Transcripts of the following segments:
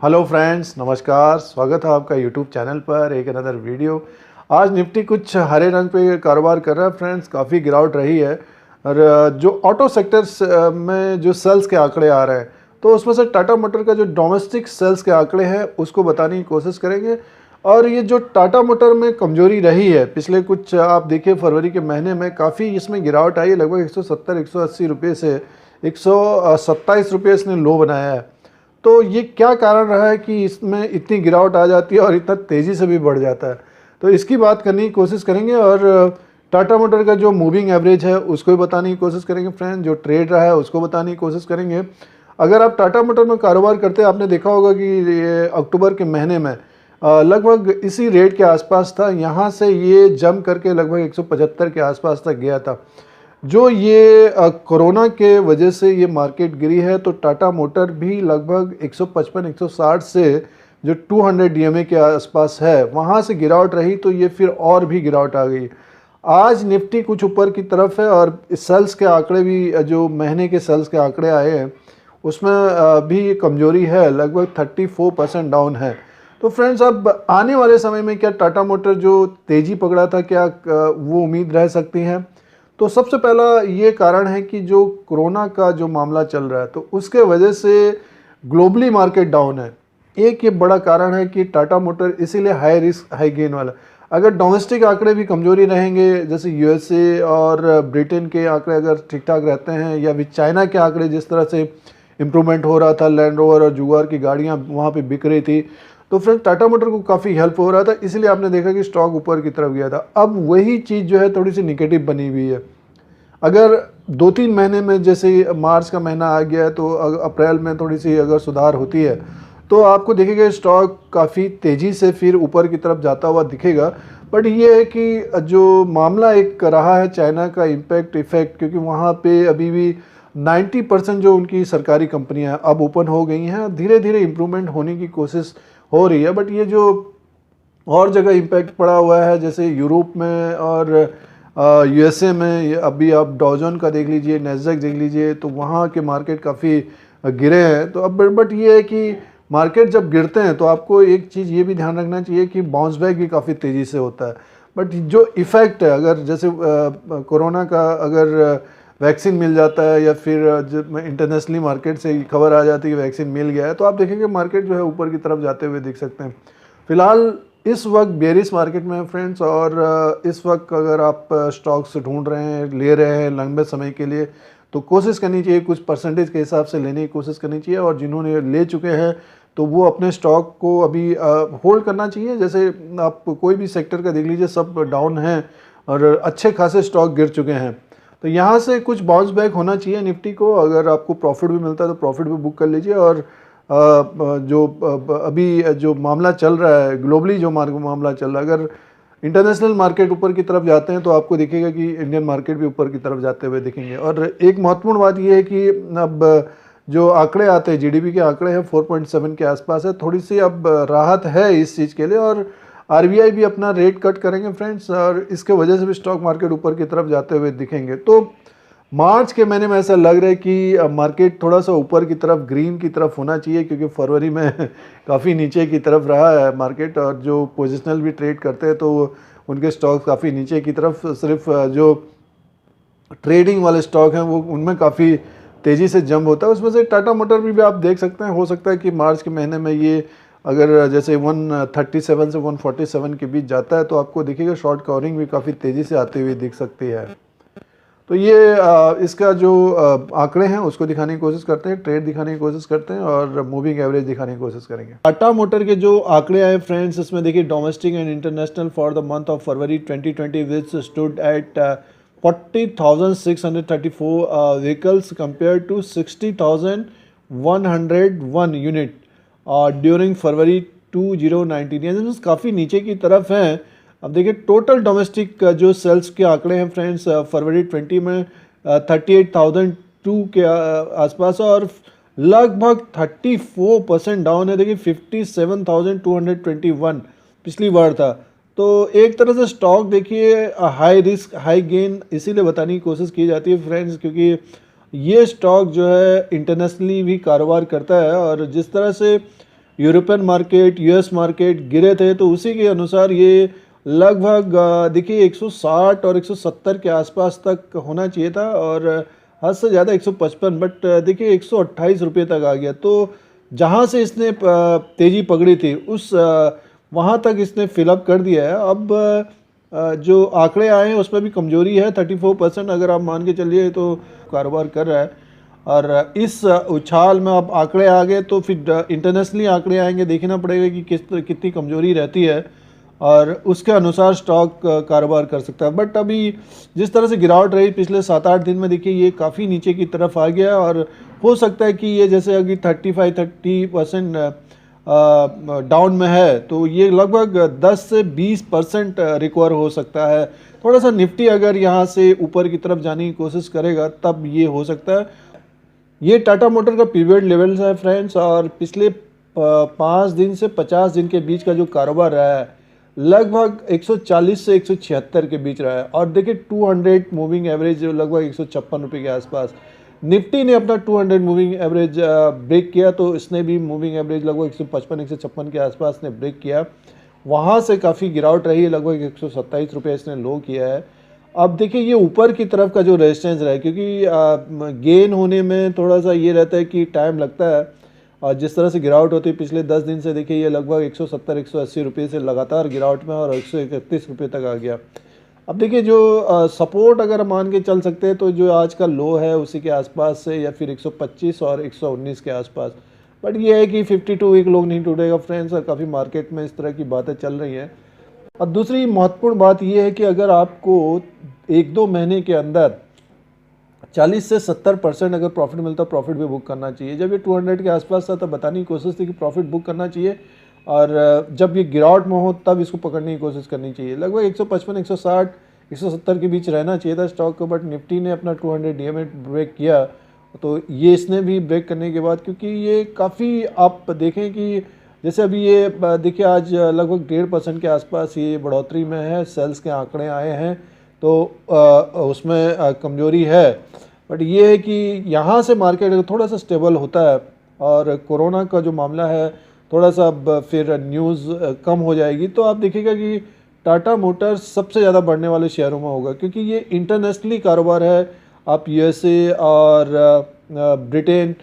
Hello friends, नमस्कार। स्वागत है आपका यूट्यूब चैनल पर एक अनदर वीडियो। आज निफ्टी कुछ हरे रंग पे कारोबार कर रहा है फ्रेंड्स। काफ़ी गिरावट रही है और जो ऑटो सेक्टर्स में जो सेल्स के आंकड़े आ रहे हैं तो उसमें से टाटा मोटर का जो डोमेस्टिक सेल्स के आंकड़े हैं उसको बताने की कोशिश करेंगे। और ये जो टाटा मोटर में कमजोरी रही है पिछले कुछ आप देखिए फरवरी के महीने में काफ़ी इसमें गिरावट आई है। लगभग 170-180 रुपये से 127 रुपये इसने लो बनाया है। तो ये क्या कारण रहा है कि इसमें इतनी गिरावट आ जाती है और इतना तेज़ी से भी बढ़ जाता है, तो इसकी बात करने की कोशिश करेंगे। और टाटा मोटर का जो मूविंग एवरेज है उसको भी बताने की कोशिश करेंगे फ्रेंड। जो ट्रेड रहा है उसको बताने की कोशिश करेंगे। अगर आप टाटा मोटर में कारोबार करते हैं, आपने देखा होगा कि ये अक्टूबर के महीने में लगभग इसी रेट के आसपास था। यहाँ से ये जम करके लगभग 175 के आसपास तक गया था। जो ये कोरोना के वजह से ये मार्केट गिरी है, तो टाटा मोटर भी लगभग 155-160 से जो 200 डीएमए के आसपास है वहाँ से गिरावट रही, तो ये फिर और भी गिरावट आ गई। आज निफ्टी कुछ ऊपर की तरफ है और सेल्स के आंकड़े भी, जो महीने के सेल्स के आंकड़े आए हैं उसमें भी कमजोरी है, लगभग 34% डाउन है। तो फ्रेंड्स, अब आने वाले समय में क्या टाटा मोटर जो तेज़ी पकड़ा था, क्या वो उम्मीद रह सकती है? तो सबसे पहला ये कारण है कि जो कोरोना का जो मामला चल रहा है तो उसके वजह से ग्लोबली मार्केट डाउन है। एक ये बड़ा कारण है कि टाटा मोटर इसीलिए हाई रिस्क हाई गेन वाला। अगर डोमेस्टिक आंकड़े भी कमजोरी रहेंगे, जैसे यूएसए और ब्रिटेन के आंकड़े अगर ठीक ठाक रहते हैं, या भी चाइना के आंकड़े जिस तरह से इम्प्रूवमेंट हो रहा था, लैंड रोवर और जुगार की गाड़ियाँ वहाँ पे बिक रही थी, तो फ्रेंड टाटा मोटर को काफ़ी हेल्प हो रहा था, इसलिए आपने देखा कि स्टॉक ऊपर की तरफ गया था। अब वही चीज़ जो है थोड़ी सी निगेटिव बनी हुई है। अगर 2-3 महीने में, जैसे मार्च का महीना आ गया है तो अप्रैल में थोड़ी सी अगर सुधार होती है तो आपको दिखेगा स्टॉक काफ़ी तेज़ी से फिर ऊपर की तरफ जाता हुआ दिखेगा। बट ये है कि जो मामला एक रहा है चाइना का इफेक्ट, क्योंकि वहाँ पे अभी भी 90% जो उनकी सरकारी कंपनियां अब ओपन हो गई हैं, धीरे धीरे इम्प्रूवमेंट होने की कोशिश हो रही है। बट ये जो और जगह इम्पैक्ट पड़ा हुआ है, जैसे यूरोप में और यूएसए में, अभी आप डॉजन का देख लीजिए, नैस्डैक देख लीजिए, तो वहाँ के मार्केट काफ़ी गिरे हैं। तो अब बट ये है कि मार्केट जब गिरते हैं तो आपको एक चीज़ ये भी ध्यान रखना चाहिए कि बाउंस बैक भी काफ़ी तेज़ी से होता है। बट जो इफ़ेक्ट है, अगर जैसे कोरोना का अगर वैक्सीन मिल जाता है, या फिर जब इंटरनेशनली मार्केट से खबर आ जाती है कि वैक्सीन मिल गया है, तो आप देखेंगे मार्केट जो है ऊपर की तरफ जाते हुए दिख सकते हैं। फिलहाल इस वक्त बेरिश मार्केट में है फ्रेंड्स, और इस वक्त अगर आप स्टॉक्स ढूंढ रहे हैं, ले रहे हैं लंबे समय के लिए, तो कोशिश करनी चाहिए कुछ परसेंटेज के हिसाब से लेने की कोशिश करनी चाहिए। और जिन्होंने ले चुके हैं तो वो अपने स्टॉक को अभी होल्ड करना चाहिए। जैसे आप कोई भी सेक्टर का देख लीजिए, सब डाउन हैं और अच्छे खासे स्टॉक गिर चुके हैं। तो यहाँ से कुछ बाउंस बैक होना चाहिए निफ्टी को। अगर आपको प्रॉफिट भी मिलता है तो प्रॉफिट भी बुक कर लीजिए। और जो अभी जो मामला चल रहा है ग्लोबली, जो मामला चल रहा है, अगर इंटरनेशनल मार्केट ऊपर की तरफ जाते हैं तो आपको दिखेगा कि इंडियन मार्केट भी ऊपर की तरफ जाते हुए दिखेंगे। और एक महत्वपूर्ण बात यह है कि अब जो आंकड़े आते हैं, जीडीपी के आंकड़े हैं 4.7 के आसपास है, थोड़ी सी अब राहत है इस चीज़ के लिए। और आरबीआई भी अपना रेट कट करेंगे फ्रेंड्स, और इसके वजह से भी स्टॉक मार्केट ऊपर की तरफ जाते हुए दिखेंगे। तो मार्च के महीने में ऐसा लग रहा है कि मार्केट थोड़ा सा ऊपर की तरफ, ग्रीन की तरफ होना चाहिए, क्योंकि फरवरी में काफ़ी नीचे की तरफ रहा है मार्केट। और जो पोजिशनल भी ट्रेड करते हैं तो उनके स्टॉक काफ़ी नीचे की तरफ, सिर्फ जो ट्रेडिंग वाले स्टॉक हैं वो उनमें काफ़ी तेज़ी से जंप होता है। उसमें से टाटा मोटर भी आप देख सकते हैं, हो सकता है कि मार्च के महीने में ये अगर जैसे 137 से 147 के बीच जाता है तो आपको दिखेगा शॉर्ट कवरिंग भी काफ़ी तेज़ी से आती हुई दिख सकती है। तो ये इसका जो आंकड़े हैं उसको दिखाने की कोशिश करते हैं, ट्रेड दिखाने की कोशिश करते हैं, और मूविंग एवरेज दिखाने की कोशिश करेंगे। टाटा मोटर के जो आंकड़े आए फ्रेंड्स, इसमें देखिए domestic and international for the month of February 2020 which stood at 40,634 vehicles compare to 60,101 unit during February 2019, यानी काफ़ी नीचे की तरफ हैं। अब देखिए टोटल डोमेस्टिक जो सेल्स के आंकड़े हैं फ्रेंड्स, फरवरी 20 में 38,002 के आसपास, और लगभग 34% डाउन है। देखिए 57,221 पिछली बार था। तो एक तरह से स्टॉक देखिए हाई रिस्क हाई गेन इसीलिए बताने की कोशिश की जाती है फ्रेंड्स, क्योंकि ये स्टॉक जो है इंटरनेशनली भी कारोबार करता है। और जिस तरह से यूरोपियन मार्केट, यूएस मार्केट गिरे थे, तो उसी के अनुसार ये लगभग देखिए 160 और 170 के आसपास तक होना चाहिए था, और हद से ज़्यादा 155, बट देखिए 128 रुपये तक आ गया। तो जहाँ से इसने तेज़ी पकड़ी थी उस वहाँ तक इसने फिलअप कर दिया है। अब जो आंकड़े आए हैं उसमें भी कमजोरी है, 34% अगर आप मान के चलिए तो कारोबार कर रहा है। और इस उछाल में अब आंकड़े आ गए तो फिर इंटरनेशनली आंकड़े आएंगे, देखना पड़ेगा कि कितनी कमजोरी रहती है, और उसके अनुसार स्टॉक कारोबार कर सकता है। बट अभी जिस तरह से गिरावट रही पिछले 7-8 दिन में, देखिए ये काफ़ी नीचे की तरफ आ गया, और हो सकता है कि ये जैसे अभी 30% डाउन में है, तो ये लगभग 10 से 20% रिकवर हो सकता है। थोड़ा सा निफ्टी अगर यहाँ से ऊपर की तरफ जाने की कोशिश करेगा तब ये हो सकता है। ये टाटा मोटर का पीरियड लेवल्स है फ्रेंड्स, और पिछले 5 दिन से 50 दिन के बीच का जो कारोबार रहा है लगभग 140 से 176 के बीच रहा है। और देखिए 200 मूविंग एवरेज लगभग 156 रुपये के आसपास। निफ्टी ने अपना 200 मूविंग एवरेज ब्रेक किया, तो इसने भी मूविंग एवरेज लगभग 155-156 के आसपास ने ब्रेक किया। वहाँ से काफ़ी गिरावट रही है, लगभग 127 रुपये इसने लो किया है। अब देखिए ये ऊपर की तरफ का जो रेजिस्टेंस रहा है, क्योंकि गेन होने में थोड़ा सा ये रहता है कि टाइम लगता है, और जिस तरह से गिरावट होती है पिछले 10 दिन से, देखिए ये लगभग 170-180 रुपये से लगातार गिरावट में, और 131 रुपये तक आ गया। अब देखिए जो सपोर्ट अगर मान के चल सकते हैं तो जो आज का लो है उसी के आसपास से, या फिर 125 और 119 के आसपास। बट ये है कि 52 वीक लोग नहीं टूटेगा फ्रेंड्स, और काफ़ी मार्केट में इस तरह की बातें चल रही हैं। और दूसरी महत्वपूर्ण बात यह है कि अगर आपको 1-2 महीने के अंदर 40 से 70% अगर प्रॉफिट मिलता है, प्रॉफिट भी बुक करना चाहिए। जब ये 200 के आसपास था तब बताने की कोशिश थी कि प्रॉफिट बुक करना चाहिए, और जब ये गिरावट में हो तब इसको पकड़ने की कोशिश करनी चाहिए। लगभग 155, 160, 170 के बीच रहना चाहिए था स्टॉक को, बट निफ्टी ने अपना 200 डीएमए ब्रेक किया, तो ये इसने भी ब्रेक करने के बाद, क्योंकि ये काफ़ी आप देखें कि जैसे अभी ये देखिए आज लगभग 1.5% के आसपास ये बढ़ोतरी में है, सेल्स के आंकड़े आए हैं, तो उसमें कमजोरी है। बट ये है कि यहाँ से मार्केट थोड़ा सा स्टेबल होता है, और कोरोना का जो मामला है थोड़ा सा अब फिर न्यूज़ कम हो जाएगी, तो आप देखिएगा कि टाटा मोटर्स सबसे ज़्यादा बढ़ने वाले शेयरों में होगा, क्योंकि ये इंटरनेशनली कारोबार है। आप यूएसए और ब्रिटेन,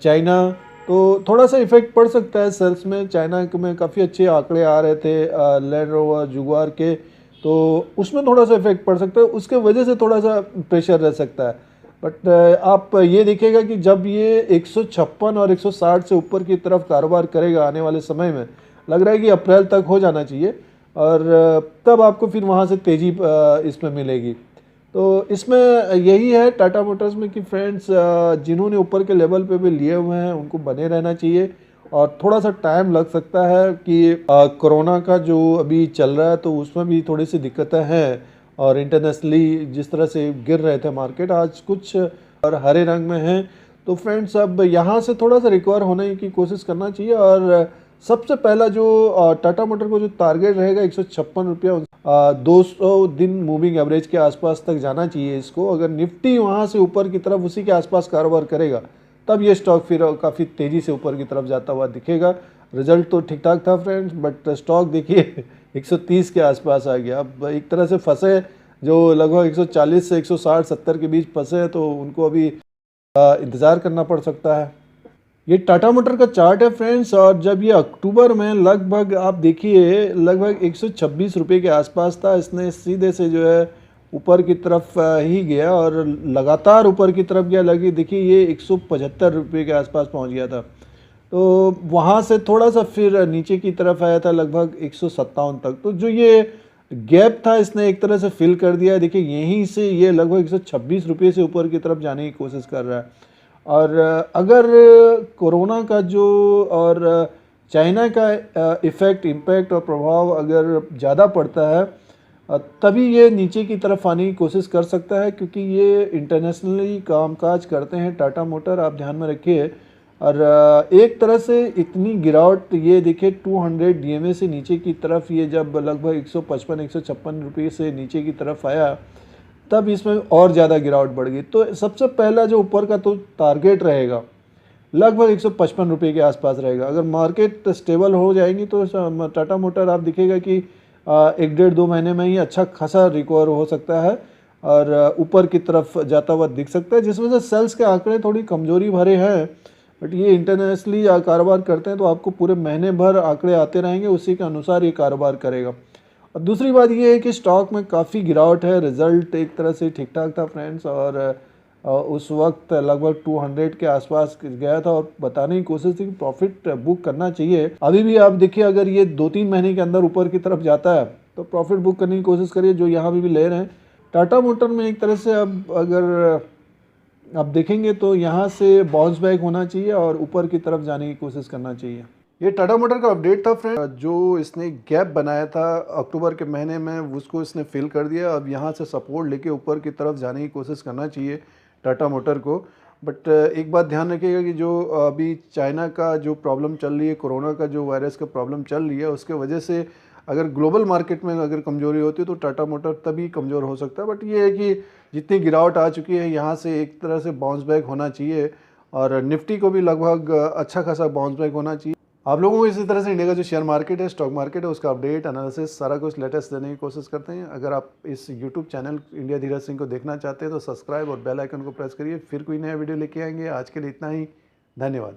चाइना, तो थोड़ा सा इफेक्ट पड़ सकता है सेल्स में। चाइना में काफ़ी अच्छे आंकड़े आ रहे थे लैंड रोवर जुगुआर के, तो उसमें थोड़ा सा इफेक्ट पड़ सकता है, उसके वजह से थोड़ा सा प्रेशर रह सकता है। बट आप ये देखिएगा कि जब ये 156 और 160 से ऊपर की तरफ कारोबार करेगा आने वाले समय में, लग रहा है कि अप्रैल तक हो जाना चाहिए, और तब आपको फिर वहाँ से तेज़ी इसमें मिलेगी। तो इसमें यही है टाटा मोटर्स में कि फ्रेंड्स जिन्होंने ऊपर के लेवल पे भी लिए हुए हैं उनको बने रहना चाहिए, और थोड़ा सा टाइम लग सकता है कि कोरोना का जो अभी चल रहा है तो उसमें भी थोड़ी सी दिक्कतें हैं, और इंटरनेशनली जिस तरह से गिर रहे थे मार्केट, आज कुछ और हरे रंग में हैं। तो फ्रेंड्स अब यहाँ से थोड़ा सा रिकवर होने की कोशिश करना चाहिए, और सबसे पहला जो टाटा मोटर को जो टारगेट रहेगा 156 रुपया, 200 दिन मूविंग एवरेज के आसपास तक जाना चाहिए इसको। अगर निफ्टी वहाँ से ऊपर की तरफ उसी के आसपास कारोबार करेगा तब ये स्टॉक फिर काफ़ी तेज़ी से ऊपर की तरफ जाता हुआ दिखेगा। रिजल्ट तो ठीक ठाक था फ्रेंड्स, बट स्टॉक देखिए 130 के आसपास आ गया। अब एक तरह से फंसे जो लगभग 140 से 160-70 के बीच फंसे हैं, तो उनको अभी इंतज़ार करना पड़ सकता है। ये टाटा मोटर का चार्ट है फ्रेंड्स, और जब ये अक्टूबर में लगभग आप देखिए लगभग 126 रुपये के आसपास था, इसने सीधे से जो है ऊपर की तरफ ही गया, और लगातार ऊपर की तरफ गया। लगी देखिए ये 175 रुपये के आसपास पहुंच गया था, तो वहाँ से थोड़ा सा फिर नीचे की तरफ आया था लगभग 157 तक। तो जो ये गैप था इसने एक तरह से फिल कर दिया है। देखिए यहीं से ये लगभग 126 रुपये से ऊपर की तरफ जाने की कोशिश कर रहा है। और अगर कोरोना का जो और चाइना का इफ़ेक्ट, इम्पैक्ट और प्रभाव अगर ज़्यादा पड़ता है तभी ये नीचे की तरफ आने की कोशिश कर सकता है, क्योंकि ये इंटरनेशनली कामकाज करते हैं टाटा मोटर, आप ध्यान में रखिए। और एक तरह से इतनी गिरावट ये देखिए 200 डीएमए से नीचे की तरफ, ये जब लगभग 155-156 रुपये से नीचे की तरफ आया तब इसमें और ज़्यादा गिरावट बढ़ गई। तो सबसे पहला जो ऊपर का तो टारगेट रहेगा लगभग 155 रुपये के आसपास रहेगा। अगर मार्केट स्टेबल हो जाएगी तो टाटा मोटर आप दिखेगा कि 1 डेढ़ 2 महीने में ही अच्छा खासा रिकवर हो सकता है और ऊपर की तरफ जाता हुआ दिख सकता है, जिस वजह से सेल्स के आंकड़े थोड़ी कमजोरी भरे हैं। बट ये इंटरनेशनली कारोबार करते हैं तो आपको पूरे महीने भर आंकड़े आते रहेंगे, उसी के अनुसार ये कारोबार करेगा। और दूसरी बात ये है कि स्टॉक में काफ़ी गिरावट है, रिजल्ट एक तरह से ठीक ठाक था फ्रेंड्स, और उस वक्त लगभग 200 के आसपास गया था और बताने की कोशिश थी कि प्रॉफिट बुक करना चाहिए। अभी भी आप देखिए, अगर ये 2-3 महीने के अंदर ऊपर की तरफ जाता है तो प्रॉफिट बुक करने की कोशिश करिए, जो यहाँ भी ले रहे हैं। टाटा मोटर में एक तरह से अब अगर आप देखेंगे तो यहाँ से बाउंस बैक होना चाहिए और ऊपर की तरफ जाने की कोशिश करना चाहिए। ये टाटा मोटर का अपडेट था फ्रेंड, जो इसने गैप बनाया था अक्टूबर के महीने में, उसको इसने फिल कर दिया। अब यहाँ से सपोर्ट लेके ऊपर की तरफ जाने की कोशिश करना चाहिए टाटा मोटर को। बट एक बात ध्यान रखिएगा कि जो अभी चाइना का जो प्रॉब्लम चल रही है, कोरोना का जो वायरस का प्रॉब्लम चल रही है, उसके वजह से अगर ग्लोबल मार्केट में अगर कमजोरी होती है तो टाटा मोटर तभी कमज़ोर हो सकता है। बट ये है कि जितनी गिरावट आ चुकी है, यहाँ से एक तरह से बाउंस बैक होना चाहिए और निफ्टी को भी लगभग अच्छा खासा बाउंस बैक होना चाहिए। आप लोगों को इसी तरह से इंडिया का जो शेयर मार्केट है, स्टॉक मार्केट है, उसका अपडेट एनालिसिस सारा कुछ लेटेस्ट देने की कोशिश करते हैं। अगर आप इस YouTube channel India Dheeraj Singh को देखना चाहते हैं तो सब्सक्राइब और बेल आइकन को प्रेस करिए। फिर कोई नया वीडियो लेके आएंगे। आज के लिए इतना ही, धन्यवाद।